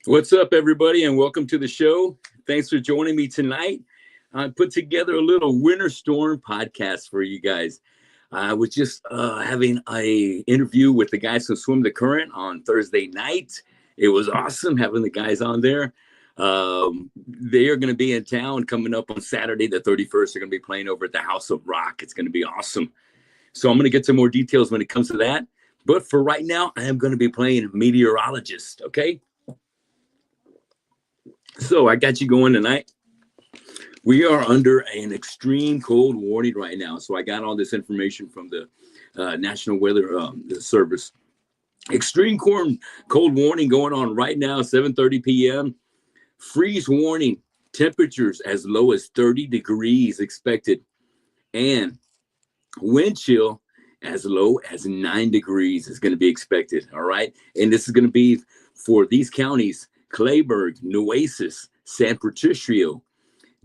What's up, everybody, and welcome to the show. Thanks for joining me tonight. I put together a little winter storm podcast for you guys. I was just having a interview with the guys who swim the current on Thursday night. It was awesome having the guys on there. They are going to be in town coming up on Saturday, the 31st. They're going to be playing over at the House of Rock. It's going to be awesome. So I'm going to get some more details when it comes to that. But for right now, I am going to be playing meteorologist, okay? So I got you going tonight. We are under an extreme cold warning right now. So I got all this information from the National Weather Service. Extreme cold warning going on right now, 7:30 p.m. Freeze warning, temperatures as low as 30 degrees expected. And wind chill as low as 9 degrees is going to be expected. All right. And this is going to be for these counties: Clayburgh, Nueces, San Patricio,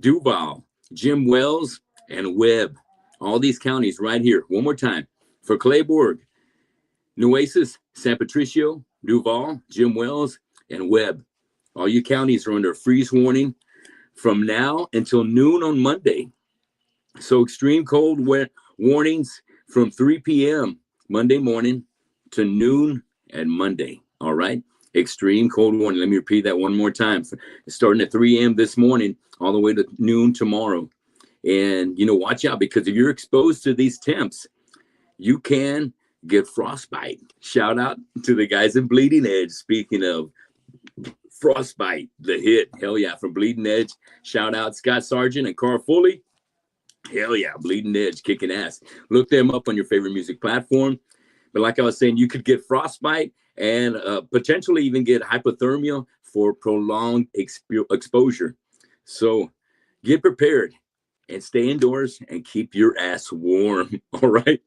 Duval, Jim Wells, and Webb. All these counties right here. One more time. For Clayburgh, Nueces, San Patricio, Duval, Jim Wells, and Webb. All you counties are under a freeze warning from now until noon on Monday. So extreme cold warnings from 3 p.m. Monday morning to noon at Monday. All right. Extreme cold warning. Let me repeat that one more time. Starting at 3 a.m. this morning all the way to noon tomorrow. And, watch out, because if you're exposed to these temps, you can get frostbite. Shout out to the guys in Bleeding Edge. Speaking of frostbite, the hit. Hell yeah, from Bleeding Edge. Shout out Scott Sargent and Carl Foley. Hell yeah, Bleeding Edge, kicking ass. Look them up on your favorite music platform. But like I was saying, you could get frostbite and potentially even get hypothermia for prolonged exposure. So get prepared and stay indoors and keep your ass warm. All right.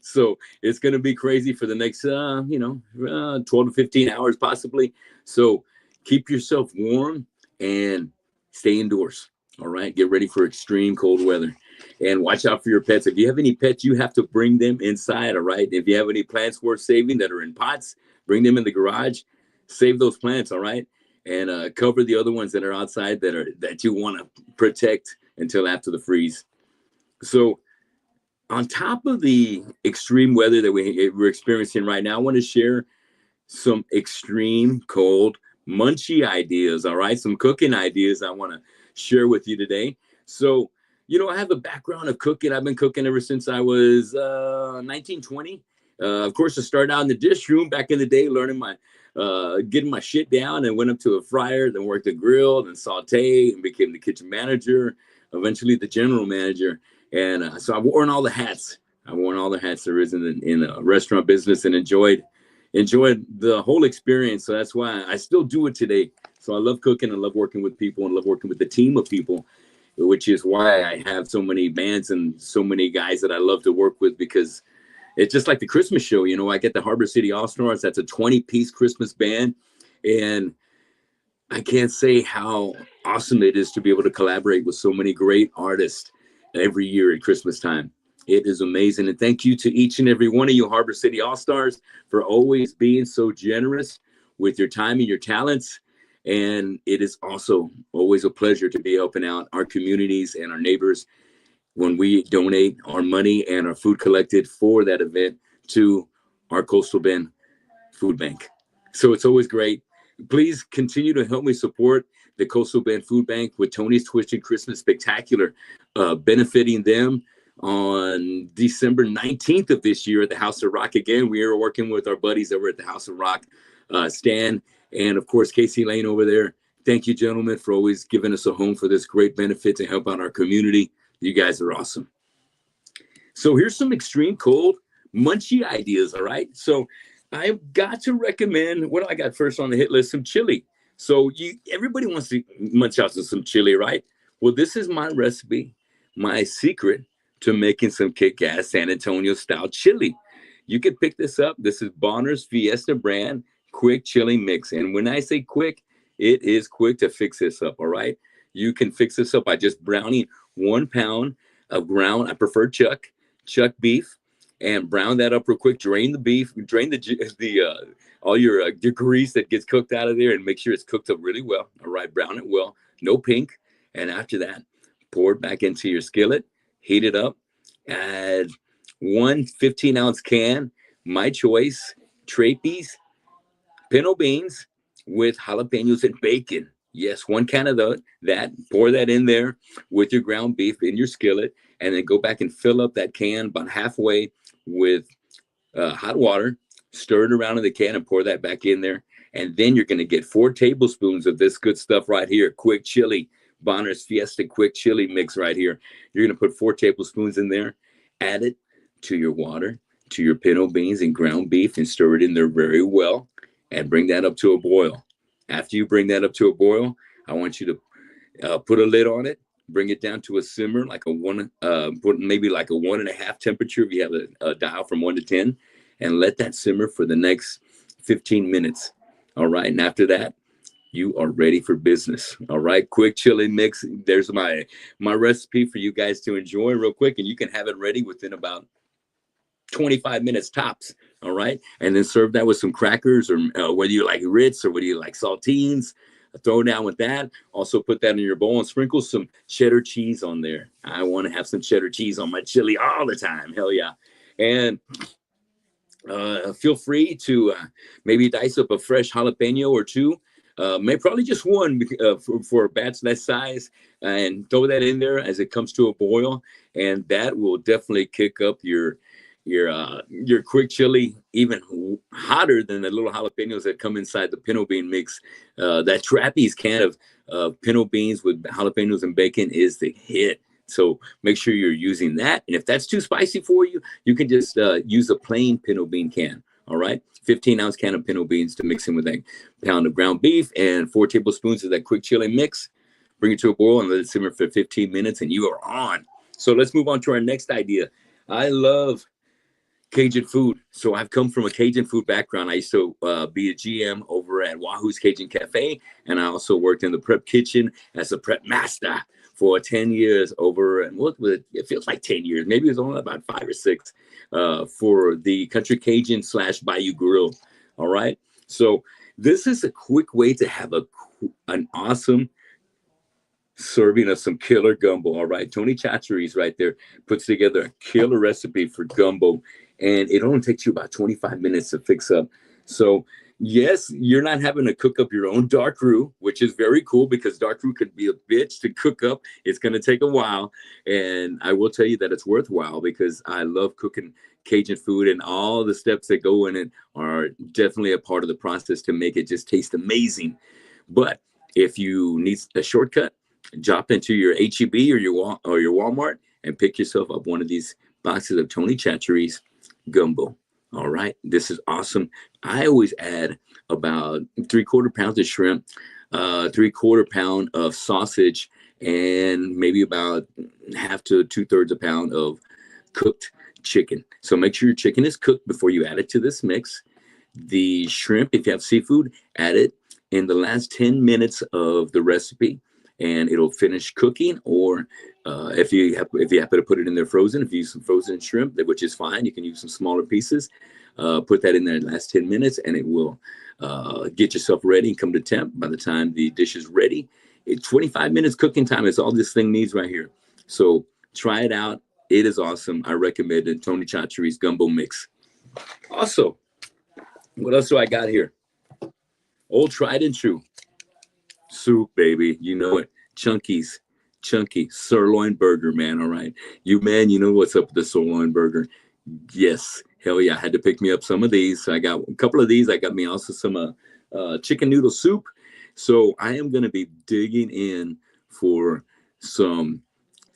So it's going to be crazy for the next, 12 to 15 hours possibly. So keep yourself warm and stay indoors. All right. Get ready for extreme cold weather. And watch out for your pets. If you have any pets, you have to bring them inside, all right? If you have any plants worth saving that are in pots, bring them in the garage. Save those plants, all right? And cover the other ones that are outside that you want to protect until after the freeze. So on top of the extreme weather that we're experiencing right now, I want to share some extreme cold munchie ideas, all right? Some cooking ideas I want to share with you today. So, I have a background of cooking. I've been cooking ever since I was 19, 20. Of course, I started out in the dish room back in the day, learning getting my shit down, and went up to a fryer, then worked the grill, then saute, and became the kitchen manager, eventually the general manager. And so I've worn all the hats. I've worn all the hats there is in a restaurant business, and enjoyed the whole experience. So that's why I still do it today. So I love cooking. I love working with people and love working with the team of people, which is why I have so many bands and so many guys that I love to work with, because it's just like the Christmas show. I get the Harbor City All-Stars. That's a 20-piece Christmas band. And I can't say how awesome it is to be able to collaborate with so many great artists every year at Christmas time. It is amazing. And thank you to each and every one of you Harbor City All-Stars for always being so generous with your time and your talents. And it is also always a pleasure to be helping out our communities and our neighbors when we donate our money and our food collected for that event to our Coastal Bend Food Bank. So it's always great. Please continue to help me support the Coastal Bend Food Bank with Tony's Twisted Christmas Spectacular, benefiting them on December 19th of this year at the House of Rock. Again, we are working with our buddies over at the House of Rock, Stan, and of course, Casey Lane over there. Thank you, gentlemen, for always giving us a home for this great benefit to help out our community. You guys are awesome. So here's some extreme cold munchie ideas, all right? So I've got to recommend, what do I got first on the hit list? Some chili. So everybody wants to munch out some chili, right? Well, this is my recipe, my secret to making some kick-ass San Antonio-style chili. You can pick this up. This is Bonner's Fiesta brand quick chili mix. And when I say quick, it is quick to fix this up, all right? You can fix this up by just browning 1 pound of ground, I prefer chuck beef, and brown that up real quick. Drain the beef, drain the all your grease that gets cooked out of there, and make sure it's cooked up really well. All right, brown it well, no pink. And after that, pour it back into your skillet, heat it up, add one 15-ounce can, my choice, Trapees, pinto beans with jalapenos and bacon. Yes, one can of that. Pour that in there with your ground beef in your skillet, and then go back and fill up that can about halfway with hot water. Stir it around in the can and pour that back in there. And then you're going to get 4 tablespoons of this good stuff right here. Quick chili, Bonner's Fiesta quick chili mix right here. You're going to put 4 tablespoons in there. Add it to your water, to your pinto beans and ground beef, and stir it in there very well. And bring that up to a boil. After you bring that up to a boil, I want you to put a lid on it, bring it down to a simmer, like a one, put maybe like a 1.5 temperature if you have a dial from 1 to 10, and let that simmer for the next 15 minutes. All right, and after that, you are ready for business. All right, quick chili mix. There's my recipe for you guys to enjoy real quick, and you can have it ready within about 25 minutes tops. All right, and then serve that with some crackers, or whether you like Ritz or whether you like saltines, throw down with that. Also put that in your bowl and sprinkle some cheddar cheese on there. I want to have some cheddar cheese on my chili all the time. Hell yeah. And feel free to maybe dice up a fresh jalapeno or two, maybe probably just one for a batch that size, and throw that in there as it comes to a boil, and that will definitely kick up your quick chili even hotter than the little jalapenos that come inside the pinto bean mix. That Trappy's can of pinto beans with jalapenos and bacon is the hit. So make sure you're using that. And if that's too spicy for you, you can just use a plain pinto bean can. All right, 15-ounce can of pinto beans to mix in with that pound of ground beef and 4 tablespoons of that quick chili mix. Bring it to a boil and let it simmer for 15 minutes, and you are on. So let's move on to our next idea. I love Cajun food. So I've come from a Cajun food background. I used to be a GM over at Wahoo's Cajun Cafe, and I also worked in the prep kitchen as a prep master for 10 years over, and it feels like 10 years. Maybe it was only about 5 or 6 for the Country Cajun / Bayou Grill. All right. So this is a quick way to have an awesome serving of some killer gumbo. All right. Tony Chachere's right there puts together a killer recipe for gumbo, and it only takes you about 25 minutes to fix up. So yes, you're not having to cook up your own dark roux, which is very cool because dark roux can be a bitch to cook up. It's going to take a while. And I will tell you that it's worthwhile because I love cooking Cajun food, and all the steps that go in it are definitely a part of the process to make it just taste amazing. But if you need a shortcut, drop into your H-E-B or your Walmart and pick yourself up one of these boxes of Tony Chachere's gumbo. All right, this is awesome. I always add about 3/4 pounds of shrimp, 3/4 pound of sausage, and maybe about 1/2 to 2/3 a pound of cooked chicken. So make sure your chicken is cooked before you add it to this mix. The shrimp, if you have seafood, add it in the last 10 minutes of the recipe, and it'll finish cooking. Or if you happen to put it in there frozen, if you use some frozen shrimp, which is fine, you can use some smaller pieces. Put that in there in the last 10 minutes, and it will get yourself ready and come to temp. By the time the dish is ready, 25 minutes cooking time is all this thing needs right here. So try it out. It is awesome. I recommend it. Tony Chachere's gumbo mix. Also, what else do I got here? Old tried and true soup, baby. You know it. Chunky sirloin burger, man. All right, you know what's up with the sirloin burger. Yes, hell yeah. I had to pick me up some of these. So I got a couple of these. I got me also some chicken noodle soup. So I am going to be digging in for some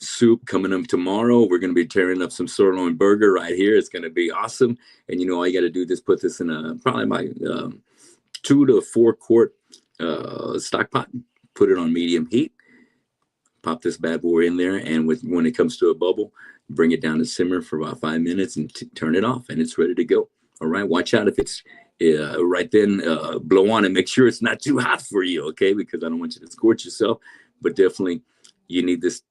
soup coming up tomorrow. We're going to be tearing up some sirloin burger right here. It's going to be awesome. And all you got to do is put this in probably my 2 to 4 quart stock pot. Put it on medium heat. Pop this bad boy in there, and when it comes to a bubble, bring it down to simmer for about 5 minutes and turn it off, and it's ready to go. All right, watch out if it's right then, blow on and make sure it's not too hot for you, okay? Because I don't want you to scorch yourself, but definitely you need this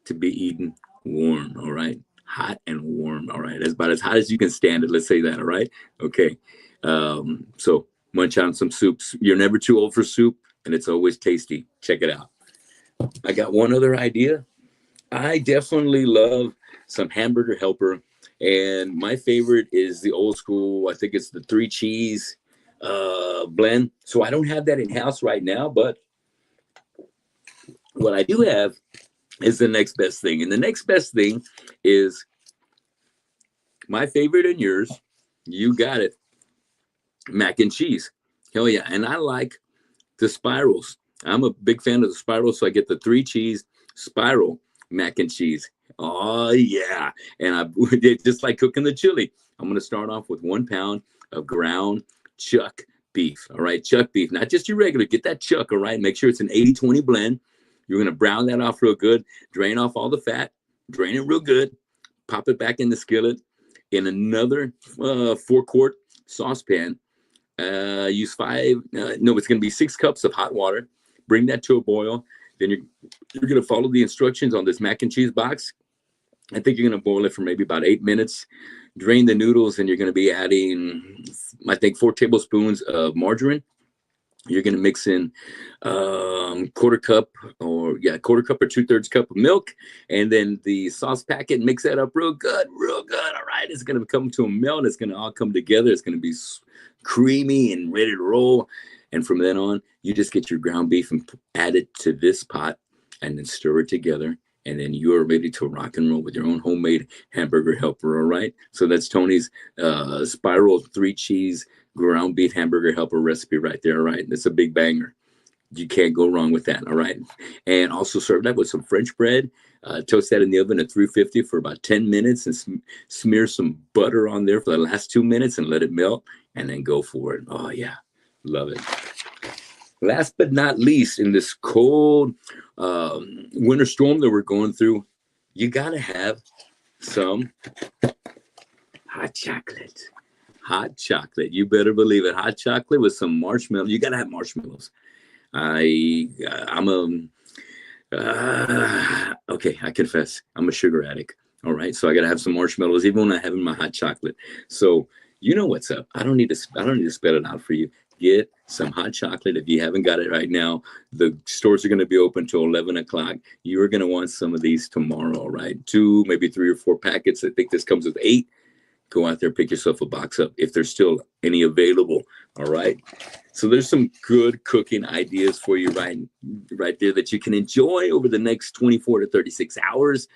to be eaten warm, all right? hot and warm. All right. That's about as hot as you can stand it. Let's say that. All right. Okay. So munch on some soups. You're never too old for soup, and it's always tasty. Check it out. I got one other idea. I definitely love some hamburger helper. And my favorite is the old school. I think it's the three cheese blend. So I don't have that in house right now, but what I do have is the next best thing. And the next best thing is my favorite and yours. You got it. Mac and cheese. Hell yeah. And I like the spirals. I'm a big fan of the spirals. So I get the three cheese spiral mac and cheese. Oh, yeah. And I just like cooking the chili. I'm going to start off with 1 pound of ground chuck beef. All right. Chuck beef, not just your regular. Get that chuck. All right. Make sure it's an 80-20 blend. You're going to brown that off real good. Drain off all the fat. Drain it real good. Pop it back in the skillet. In another 4-quart saucepan, use it's going to be 6 cups of hot water. Bring that to a boil. Then you're going to follow the instructions on this mac and cheese box. I think you're going to boil it for maybe about 8 minutes. Drain the noodles, and you're going to be adding, I think, 4 tablespoons of margarine. You're going to mix in quarter cup or 2/3 cup of milk, and then the sauce packet. Mix that up real good, real good. All right, it's going to come to a melt. It's going to all come together. It's going to be creamy and ready to roll. And from then on, you just get your ground beef and add it to this pot, and then stir it together. And then you are ready to rock and roll with your own homemade hamburger helper. All right. So that's Tony's spiral 3 cheese ground beef hamburger helper recipe right there. All right. That's a big banger. You can't go wrong with that. All right. And also serve that with some French bread. Toast that in the oven at 350 for about 10 minutes and smear some butter on there for the last 2 minutes and let it melt, and then go for it. Oh, yeah. Love it. Last but not least, in this cold winter storm that we're going through, you got to have some hot chocolate. Hot chocolate. You better believe it. Hot chocolate with some marshmallows. You got to have marshmallows. Okay, I confess, I'm a sugar addict. All right, so I got to have some marshmallows even when I'm having my hot chocolate. So you know what's up. I don't need to spell it out for you. Get some hot chocolate. If you haven't got it right now, the stores are going to be open till 11 o'clock. You are going to want some of these tomorrow, right? 2, maybe 3 or 4 packets. I think this comes with 8. Go out there, pick yourself a box up if there's still any available. All right. So there's some good cooking ideas for you right there that you can enjoy over the next 24 to 36 hours.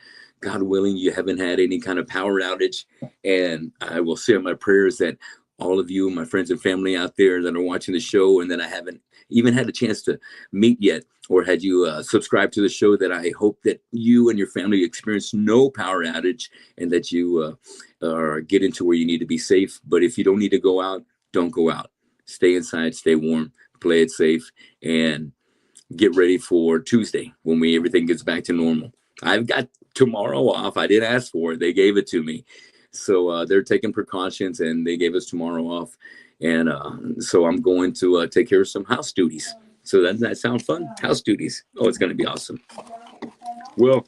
God willing, you haven't had any kind of power outage. And I will say my prayers that all of you, my friends and family out there that are watching the show and that I haven't even had a chance to meet yet, or had you subscribed to the show, that I hope that you and your family experience no power outage, and that you get into where you need to be safe. But if you don't need to go out, don't go out. Stay inside, stay warm, play it safe, and get ready for Tuesday when everything gets back to normal. I've got tomorrow off. I didn't ask for it. They gave it to me. So they're taking precautions, and they gave us tomorrow off. And so I'm going to take care of some house duties. So doesn't that sound fun? House duties. Oh, it's going to be awesome. Well,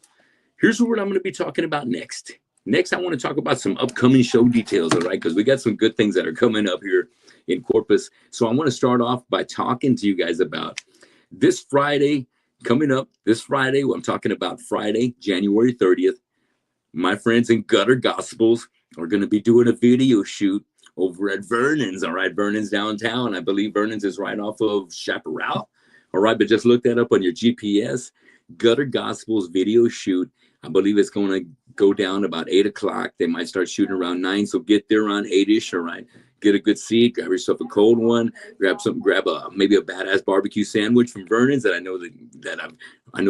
here's what I'm going to be talking about next. Next, I want to talk about some upcoming show details, all right? Because we got some good things that are coming up here in Corpus. So I want to start off by talking to you guys about this Friday, coming up this Friday. I'm talking about Friday, January 30th. My friends in Gutter Gospels are going to be doing a video shoot over at Vernon's. All right, Vernon's downtown. I believe Vernon's is right off of Chaparral. All right, but just look that up on your GPS. Gutter Gospels video shoot. I believe it's going to go down about 8 o'clock. They might start shooting around 9, so get there around 8-ish. All right, get a good seat. Grab yourself a cold one. Grab maybe a badass barbecue sandwich from Vernon's that I know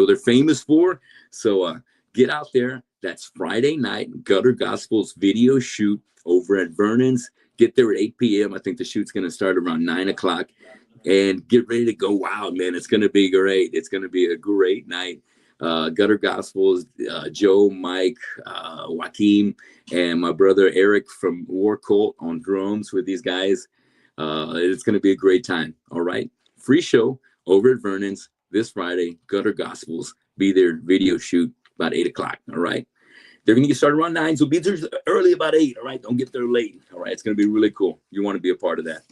they're famous for. So get out there. That's Friday night, Gutter Gospels video shoot over at Vernon's. Get there at 8 p.m. I think the shoot's going to start around 9 o'clock. And get ready to go wild, man. It's going to be great. It's going to be a great night. Gutter Gospels, Joe, Mike, Joaquin, and my brother Eric from War Cult on drums with these guys. It's going to be a great time. All right. Free show over at Vernon's this Friday, Gutter Gospels. Be there, video shoot about 8 o'clock. All right. They're going to get started around 9, so be there early about 8, all right? Don't get there late, all right? It's going to be really cool. You want to be a part of that.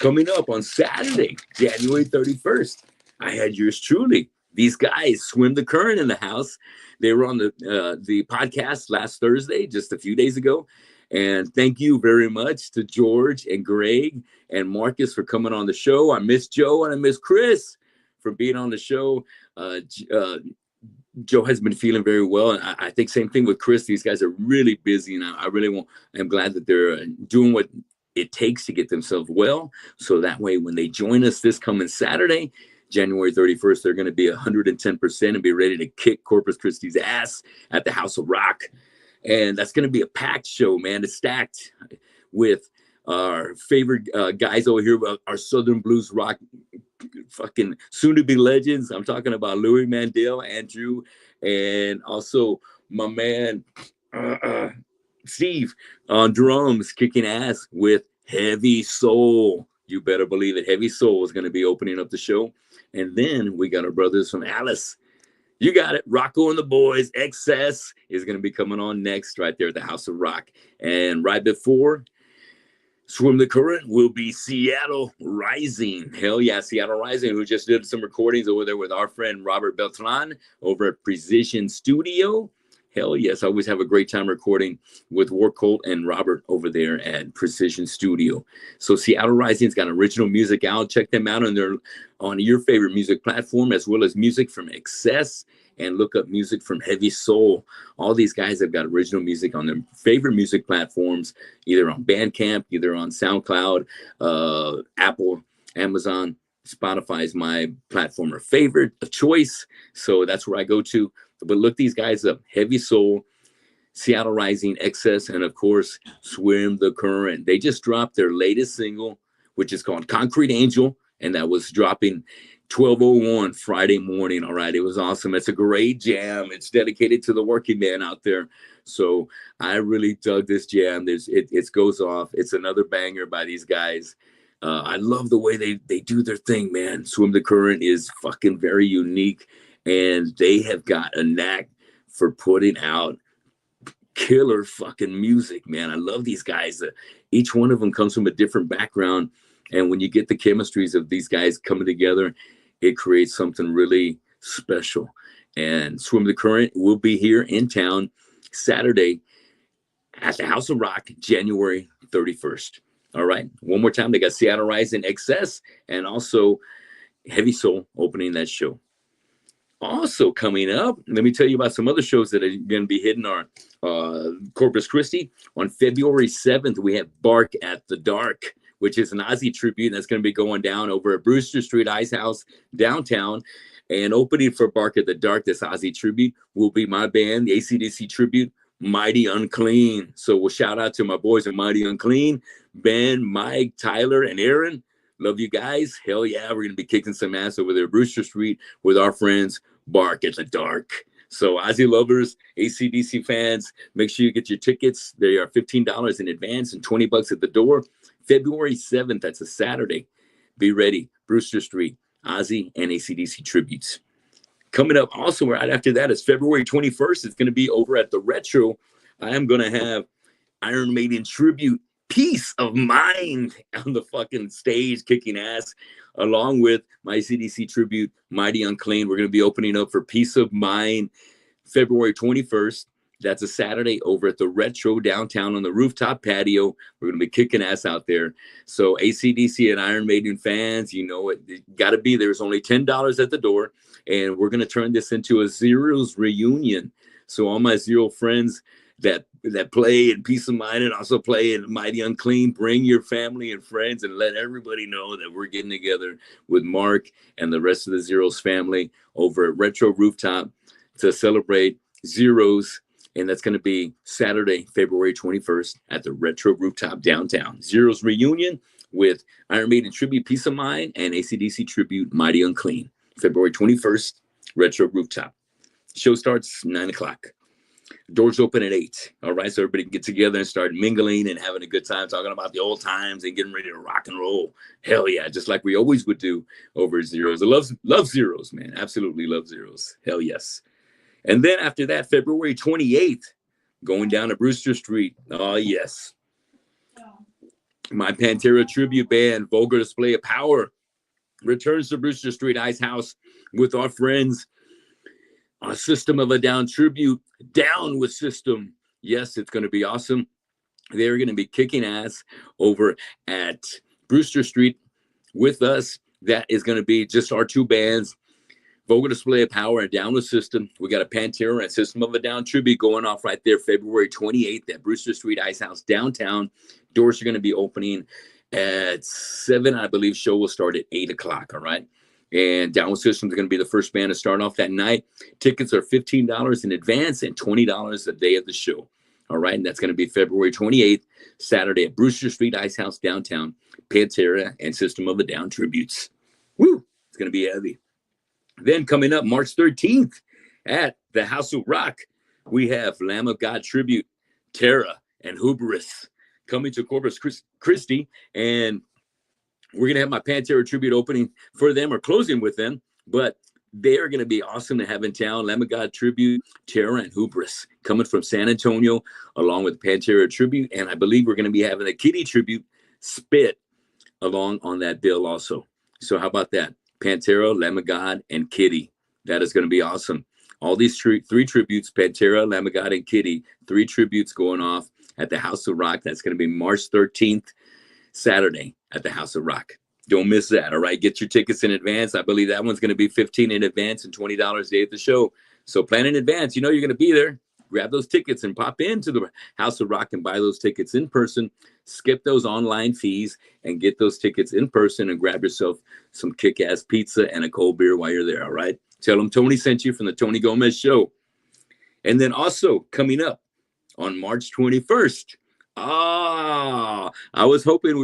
Coming up on Saturday, January 31st, I had yours truly. These guys swim the current in the house. They were on the podcast last Thursday, just a few days ago. And thank you very much to George and Greg and Marcus for coming on the show. I miss Joe and I miss Chris for being on the show. Joe has been feeling very well. And I think same thing with Chris. These guys are really busy, and I really I'm glad that they're doing what it takes to get themselves well. So that way, when they join us this coming Saturday, January 31st, they're going to be 110% and be ready to kick Corpus Christi's ass at the House of Rock. And that's going to be a packed show, man. It's stacked with our favorite guys over here, our Southern Blues Rock fucking soon-to-be legends. I'm talking about Louis Mandel, Andrew, and also my man Steve on drums, kicking ass with Heavy Soul. You better believe it. Heavy Soul is going to be opening up the show. And then we got our brothers from Alice. You got it. Rocco and the Boys. Excess is going to be coming on next right there at the House of Rock. And right before Swim the Current will be Seattle Rising. Hell yeah, Seattle Rising, who just did some recordings over there with our friend Robert Beltran over at Precision Studio. Hell yes, I always have a great time recording with War Colt and Robert over there at Precision Studio. So Seattle Rising's got original music out. Check them out on your favorite music platform, as well as music from Excess, and look up music from Heavy Soul. All these guys have got original music on their favorite music platforms, either on Bandcamp, either on SoundCloud, Apple, Amazon. Spotify is my platform of favorite, of choice. So that's where I go to. But look these guys up: Heavy Soul, Seattle Rising, Excess, and of course, Swim the Current. They just dropped their latest single, which is called Concrete Angel, and that was dropping 12:01 Friday morning. All right, it was awesome. It's a great jam. It's dedicated to the working man out there. So I really dug this jam. It goes off. It's another banger by these guys. I love the way they do their thing, man. Swim the Current is fucking very unique. And they have got a knack for putting out killer fucking music, man. I love these guys. Each one of them comes from a different background. And when you get the chemistries of these guys coming together, it creates something really special. And Swim the Current will be here in town Saturday at the House of Rock, January 31st. All right. One more time, they got Seattle Rising, Excess, and also Heavy Soul opening that show. Also coming up, let me tell you about some other shows that are going to be hitting our Corpus Christi. On February 7th, we have Bark at the Dark, which is an Ozzy tribute that's going to be going down over at Brewster Street Ice House downtown. And opening for Bark at the Dark, this Ozzy tribute, will be my band, the AC/DC tribute, Mighty Unclean. So we'll shout out to my boys at Mighty Unclean, Ben, Mike, Tyler, and Aaron. Love you guys. Hell yeah, we're going to be kicking some ass over there at Brewster Street with our friends, Bark at the Dark. So Ozzy lovers, AC/DC fans, make sure you get your tickets. They are $15 in advance and $20 at the door. February 7th, that's a Saturday. Be ready. Brewster Street, Ozzy and AC/DC tributes. Coming up also right after that is February 21st. It's going to be over at the Retro. I am going to have Iron Maiden tribute, Peace of Mind, on the fucking stage, kicking ass, along with my CDC tribute, Mighty Unclean. We're going to be opening up for Peace of Mind February 21st. That's a Saturday over at the Retro downtown on the rooftop patio. We're going to be kicking ass out there. So AC/DC and Iron Maiden fans, you know, it got to be there. It's only $10 at the door. And we're going to turn this into a Zeros reunion. So all my Zero friends that play in Peace of Mind and also play in Mighty Unclean, bring your family and friends and let everybody know that we're getting together with Mark and the rest of the Zeros family over at Retro Rooftop to celebrate Zeros. And that's going to be Saturday, February 21st at the Retro Rooftop downtown. Zeros reunion with Iron Maiden tribute, Peace of Mind, and AC/DC tribute, Mighty Unclean. February 21st, Retro Rooftop. Show starts 9 o'clock. Doors open at 8. All right, so everybody can get together and start mingling and having a good time, talking about the old times and getting ready to rock and roll. Hell yeah, just like we always would do over at Zeros. I love Zeros, man. Absolutely love Zeros. Hell yes. And then after that, February 28th, going down to Brewster Street. Oh, yes. My Pantera tribute band, Vulgar Display of Power, returns to Brewster Street Ice House with our friends. Our System of a Down tribute, Down with System. Yes, it's going to be awesome. They're going to be kicking ass over at Brewster Street with us. That is going to be just our two bands, Vulgar Display of Power and Down with System. We got a Pantera and System of a Down tribute going off right there February 28th at Brewster Street Ice House downtown. Doors are going to be opening at 7. I believe show will start at 8 o'clock. All right. And Down with System is going to be the first band to start off that night. Tickets are $15 in advance and $20 the day of the show. All right. And that's going to be February 28th, Saturday at Brewster Street Ice House downtown. Pantera and System of a Down tributes. Woo! It's going to be heavy. Then coming up March 13th at the House of Rock, we have Lamb of God tribute, Terra and Hubris coming to Corpus Christi. And we're going to have my Pantera tribute opening for them or closing with them. But they are going to be awesome to have in town. Lamb of God tribute, Terra and Hubris coming from San Antonio along with Pantera tribute. And I believe we're going to be having a Kitty tribute, Spit, along on that bill also. So how about that? Pantera, Lamb of God, and Kitty. That is going to be awesome. All these three tributes, Pantera, Lamb of God, and Kitty, 3 tributes going off at the House of Rock. That's going to be March 13th, Saturday at the House of Rock. Don't miss that, all right? Get your tickets in advance. I believe that one's going to be $15 in advance and $20 a day at the show. So plan in advance. You know you're going to be there. Grab those tickets and pop into the House of Rock and buy those tickets in person. Skip those online fees and get those tickets in person and grab yourself some kick-ass pizza and a cold beer while you're there, all right? Tell them Tony sent you from the Tony Gomez Show. And then also coming up on March 21st, I was hoping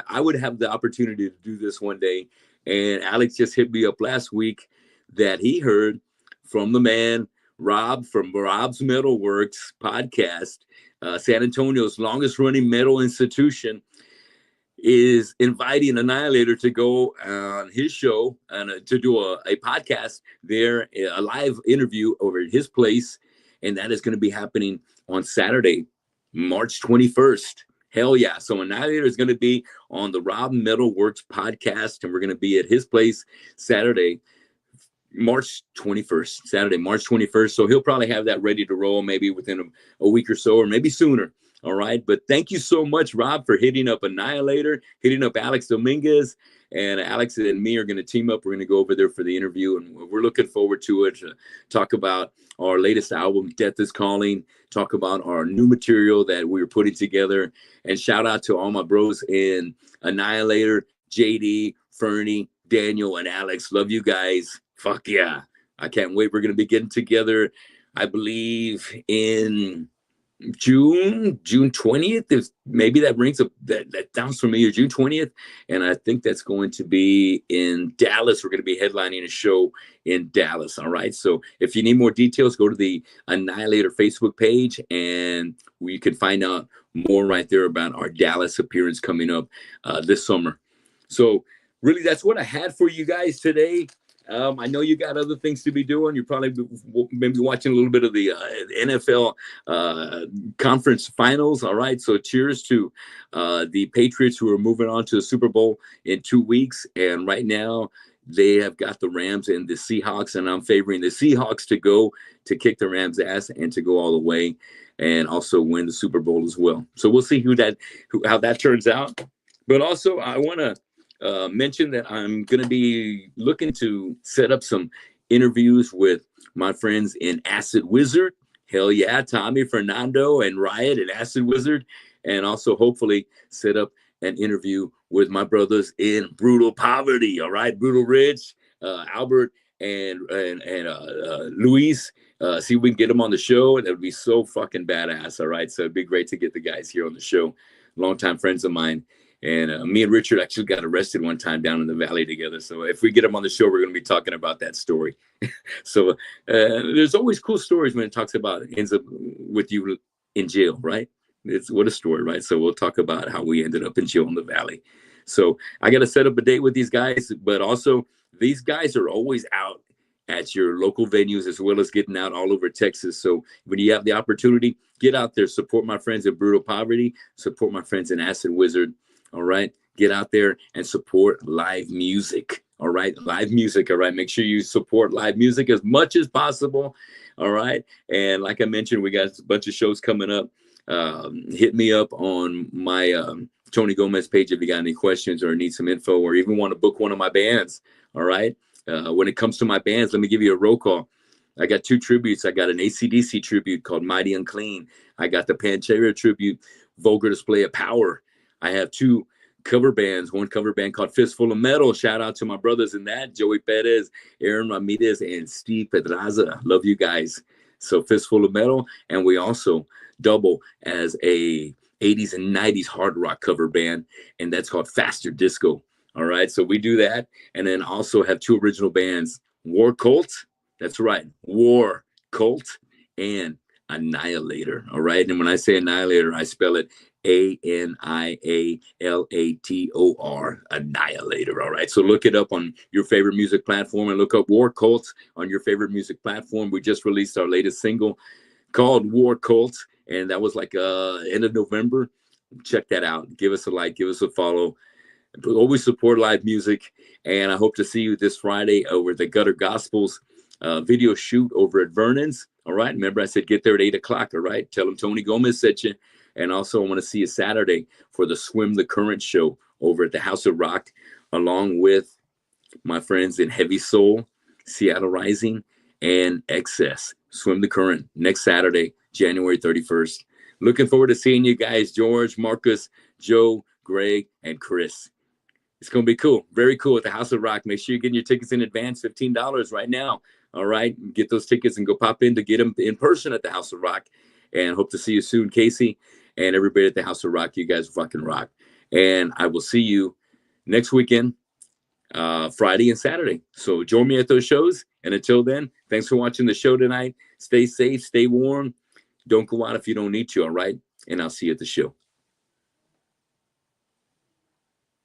I would have the opportunity to do this one day. And Alex just hit me up last week that he heard from the man, Rob from Rob's Metalworks podcast, San Antonio's longest running metal institution, is inviting Annihilator to go on his show and to do a podcast there, a live interview over at his place. And that is going to be happening on Saturday, March 21st. Hell yeah. So Annihilator is going to be on the Rob Metalworks podcast, and we're going to be at his place Saturday, March 21st, Saturday, March 21st. So he'll probably have that ready to roll maybe within a week or so, or maybe sooner. All right. But thank you so much, Rob, for hitting up Annihilator, hitting up Alex Dominguez. And Alex and me are going to team up. We're going to go over there for the interview, and we're looking forward to it, to talk about our latest album, Death is Calling, talk about our new material that we were putting together, and shout out to all my bros in Annihilator, JD, Fernie, Daniel, and Alex. Love you guys. Fuck yeah. I can't wait. We're going to be getting together, I believe, in June 20th. If maybe that rings up, that sounds familiar. June 20th. And I think that's going to be in Dallas. We're going to be headlining a show in Dallas. All right. So if you need more details, go to the Annihilator Facebook page, and we can find out more right there about our Dallas appearance coming up this summer. So really, that's what I had for you guys today. I know you got other things to be doing. You're probably maybe watching a little bit of the NFL conference finals. All right. So cheers to the Patriots, who are moving on to the Super Bowl in 2 weeks. And right now they have got the Rams and the Seahawks, and I'm favoring the Seahawks to go to kick the Rams' ass and to go all the way and also win the Super Bowl as well. So we'll see how that turns out. But also I want to mention that I'm going to be looking to set up some interviews with my friends in Acid Wizard. Hell yeah, Tommy, Fernando, and Riot and Acid Wizard. And also hopefully set up an interview with my brothers in Brutal Poverty. All right, Brutal Rich, Albert, and Luis. See if we can get them on the show. That would be so fucking badass. All right, so it'd be great to get the guys here on the show. Longtime friends of mine. And me and Richard actually got arrested one time down in the valley together. So if we get him on the show, we're going to be talking about that story. So there's always cool stories when it talks about ends up with you in jail, right? It's what a story, right? So we'll talk about how we ended up in jail in the valley. So I got to set up a date with these guys, but also these guys are always out at your local venues, as well as getting out all over Texas. So when you have the opportunity, get out there, support my friends at Brutal Poverty, support my friends in Acid Wizard. All right. Get out there and support live music. All right. Live music. All right. Make sure you support live music as much as possible. All right. And like I mentioned, we got a bunch of shows coming up. Hit me up on my Tony Gomez page if you got any questions or need some info or even want to book one of my bands. All right. When it comes to my bands, let me give you a roll call. I got 2 tributes. I got an AC/DC tribute called Mighty Unclean. I got the Pantera tribute, Vulgar Display of Power. I have 2 cover bands, one cover band called Fistful of Metal. Shout out to my brothers in that, Joey Perez, Aaron Ramirez, and Steve Pedraza. Love you guys. So Fistful of Metal. And we also double as a 80s and 90s hard rock cover band, and that's called Faster Disco. All right, so we do that. And then also have 2 original bands, War Cult. That's right, War Cult and Annihilator. All right, and when I say Annihilator, I spell it Annihilator, Annihilator. All right, so look it up on your favorite music platform and look up War Cult on your favorite music platform. We just released our latest single called War Cult, and that was like end of November. Check that out. Give us a like, give us a follow. Always support live music, and I hope to see you this Friday over the Gutter Gospels video shoot over at Vernon's. All right, remember I said get there at 8 o'clock. All right, tell them Tony Gomez sent you. And also I want to see you Saturday for the Swim the Current show over at the House of Rock, along with my friends in Heavy Soul, Seattle Rising, and Excess. Swim the Current next Saturday, January 31st. Looking forward to seeing you guys, George, Marcus, Joe, Greg, and Chris. It's going to be cool. Very cool at the House of Rock. Make sure you're getting your tickets in advance, $15 right now. All right. Get those tickets and go pop in to get them in person at the House of Rock. And hope to see you soon, Casey, and everybody at the House of Rock. You guys fucking rock. And I will see you next weekend, Friday and Saturday. So join me at those shows. And until then, thanks for watching the show tonight. Stay safe, stay warm. Don't go out if you don't need to. All right. And I'll see you at the show.